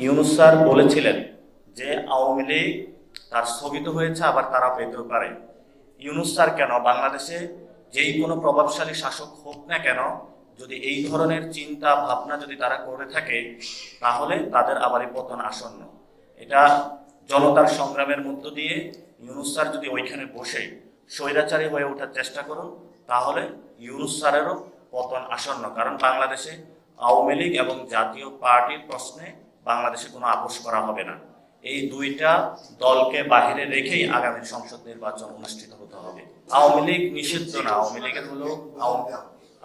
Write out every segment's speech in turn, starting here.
Yunus sir বলেছিলেন যে আওয়ামী লীগ তার স্থগিত হয়েছে, আবার তারা পেতেও পারে। ইউনূস স্যার কেন বাংলাদেশে যেই কোনো প্রভাবশালী শাসক হোক না কেন, যদি এই ধরনের চিন্তা ভাবনা যদি তারা করে থাকে, তাহলে তাদের আবারই পতন আসন্ন। এটা জনতার সংগ্রামের মধ্য দিয়ে ইউনূস স্যার যদি ওইখানে বসে স্বৈরাচারী হয়ে ওঠার চেষ্টা করুন, তাহলে ইউনূস স্যারেরও পতন আসন্ন। কারণ বাংলাদেশে আওয়ামী লীগ এবং জাতীয় পার্টির প্রশ্নে বাংলাদেশে কোনো আপোষ করা হবে না। এই দুইটা দলকে বাহিরে রেখেই আগামী সংসদ নির্বাচন অনুষ্ঠিত হতে হবে। আওয়ামী লীগ নিষিদ্ধ না, আওয়ামী লীগের হলো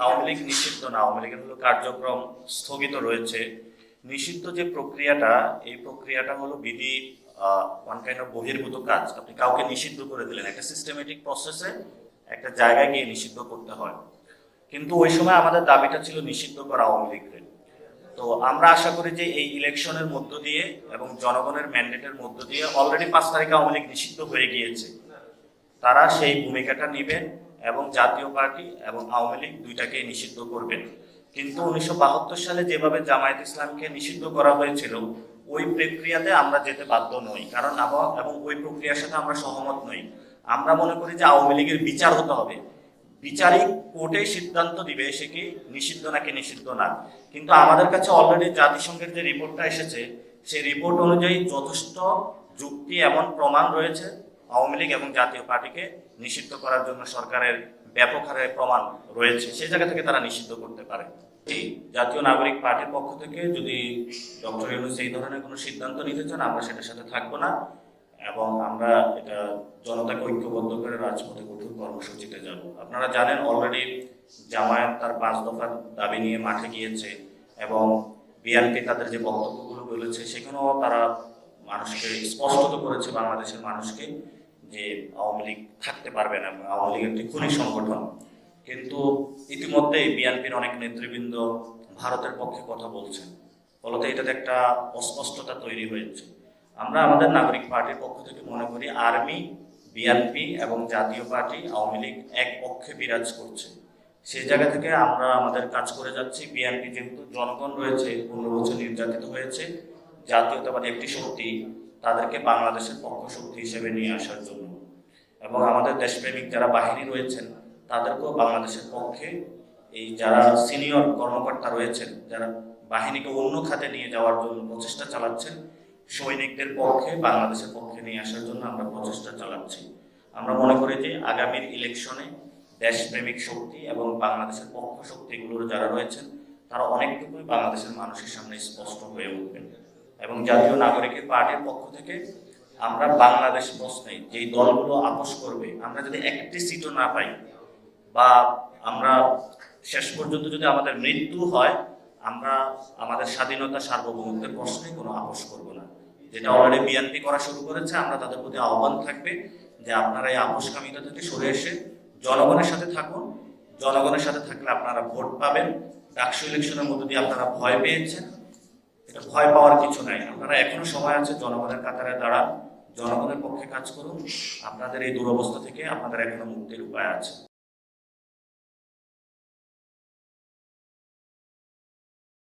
আওয়ামী লীগ নিষিদ্ধ না, আওয়ামী লীগের হলো কার্যক্রম স্থগিত রয়েছে। নিষিদ্ধ যে প্রক্রিয়াটা, এই প্রক্রিয়াটা হলো বিধি ওয়ান কাইন্ড অফ বহির্ভূত কাজ। আপনি কাউকে নিষিদ্ধ করে দিলেন, একটা সিস্টেমেটিক প্রসেসে একটা জায়গায় গিয়ে নিষিদ্ধ করতে হয়। কিন্তু ওই সময় আমাদের দাবিটা ছিল নিষিদ্ধ করা আওয়ামী লীগকে। তো আমরা আশা করি যে এই ইলেকশনের মধ্য দিয়ে এবং জনগণের ম্যান্ডেটের মধ্য দিয়ে অলরেডি 5 তারিখে আওয়ামী লীগ নিষিদ্ধ হয়ে গিয়েছে, তারা সেই ভূমিকাটা নেবেন এবং জাতীয় পার্টি এবং আওয়ামী লীগ দুইটাকে নিষিদ্ধ করবেন। কিন্তু 1972 সালে যেভাবে জামায়াত ইসলামকে নিষিদ্ধ করা হয়েছিল, ওই প্রক্রিয়াতে আমরা যেতে বাধ্য নই, কারণ এবং ওই প্রক্রিয়ার সাথে আমরা সহমত নই। আমরা মনে করি যে আওয়ামী লীগের বিচার হতে হবে, বিচারিক কোর্টে সিদ্ধান্ত দিবে সে কি নিষিদ্ধ নাকি নিষিদ্ধ না। কিন্তু আমাদের কাছে অলরেডি জাতিসংঘের যে রিপোর্টটা এসেছে, সেই রিপোর্ট অনুযায়ী যথেষ্ট যুক্তি এবং প্রমাণ রয়েছে আওয়ামী লীগ এবং জাতীয় পার্টিকে নিষিদ্ধ করার জন্য সরকারের ব্যাপক হারে প্রমাণ রয়েছে। সেই জায়গা থেকে তারা নিষিদ্ধ করতে পারে। জাতীয় নাগরিক পার্টির পক্ষ থেকে যদি ডক্টর ইউনূস এই ধরনের কোনো সিদ্ধান্ত নিতে চান, আমরা সেটার সাথে থাকবো না এবং আমরা এটা জনতাকে ঐক্যবদ্ধ করে রাজপথে কঠোর কর্মসূচিতে যাব। আপনারা জানেন অলরেডি জামায়াত তার 5 দফার দাবি নিয়ে মাঠে গিয়েছে এবং বিএনপি তাদের যে বক্তব্যগুলো বলেছে সেখানেও তারা মানুষকে স্পষ্টত করেছে, বাংলাদেশের মানুষকে, যে আওয়ামী লীগ থাকতে পারবে না, আওয়ামী লীগ একটি খুনি সংগঠন। কিন্তু ইতিমধ্যেই বিএনপির অনেক নেতৃবৃন্দ ভারতের পক্ষে কথা বলছেন, ফলত এটাতে একটা অস্পষ্টতা তৈরি হয়েছে। আমরা আমাদের নাগরিক পার্টির পক্ষ থেকে মনে করি আর্মি, বিএনপি এবং জাতীয় পার্টি, আওয়ামী লীগ এক পক্ষে বিরাজ করছে। সেই জায়গা থেকে আমরা আমাদের কাজ করে যাচ্ছি। বিএনপি যেহেতু জনগণ রয়েছে, 15 বছর নির্যাতিত হয়েছে, জাতীয়তাবাদী একটি শক্তি, তাদেরকে বাংলাদেশের পক্ষ শক্তি হিসেবে নিয়ে আসার জন্য এবং আমাদের দেশপ্রেমিক যারা বাহিনী রয়েছেন তাদেরকেও বাংলাদেশের পক্ষে, এই যারা সিনিয়র কর্মকর্তা রয়েছেন যারা বাহিনীকে অন্য খাতে নিয়ে যাওয়ার জন্য প্রচেষ্টা চালাচ্ছেন, সৈনিকদের পক্ষে বাংলাদেশের পক্ষে নিয়ে আসার জন্য আমরা প্রচেষ্টা চালাচ্ছি। আমরা মনে করি যে আগামীর ইলেকশনে দেশপ্রেমিক শক্তি এবং বাংলাদেশের পক্ষ শক্তিগুলোর যারা রয়েছেন তারা অনেকটুকুই বাংলাদেশের মানুষের সামনে স্পষ্ট হয়ে উঠবেন। এবং জাতীয় নাগরিকের পার্টির পক্ষ থেকে আমরা বাংলাদেশ প্রশ্নে যেই দলগুলো আপোষ করবে, আমরা যদি একটি সিটও না পাই বা আমরা শেষ পর্যন্ত যদি আমাদের মৃত্যু হয়, আমরা আমাদের স্বাধীনতা সার্বভৌমত্বের প্রশ্নে কোনো আপোষ করব না। যেটা অলরেডি বিএনপি করা শুরু করেছে, আমরা তাদের প্রতি আহ্বান থাকবে যে আপনারা এই আপোষকামিতা থেকে সরে এসে জনগণের সাথে থাকুন। জনগণের সাথে থাকলে আপনারা ভোট পাবেন। ডাকসু ইলেকশনের মধ্য দিয়ে আপনারা ভয় পেয়েছেন, এটা ভয় পাওয়ার কিছু নাই। আপনারা এখনো সময় আছে, জনগণের কাতারে দাঁড়ান, জনগণের পক্ষে কাজ করুন। আপনাদের এই দুরবস্থা থেকে আপনাদের এখনো মুক্তির উপায় আছে।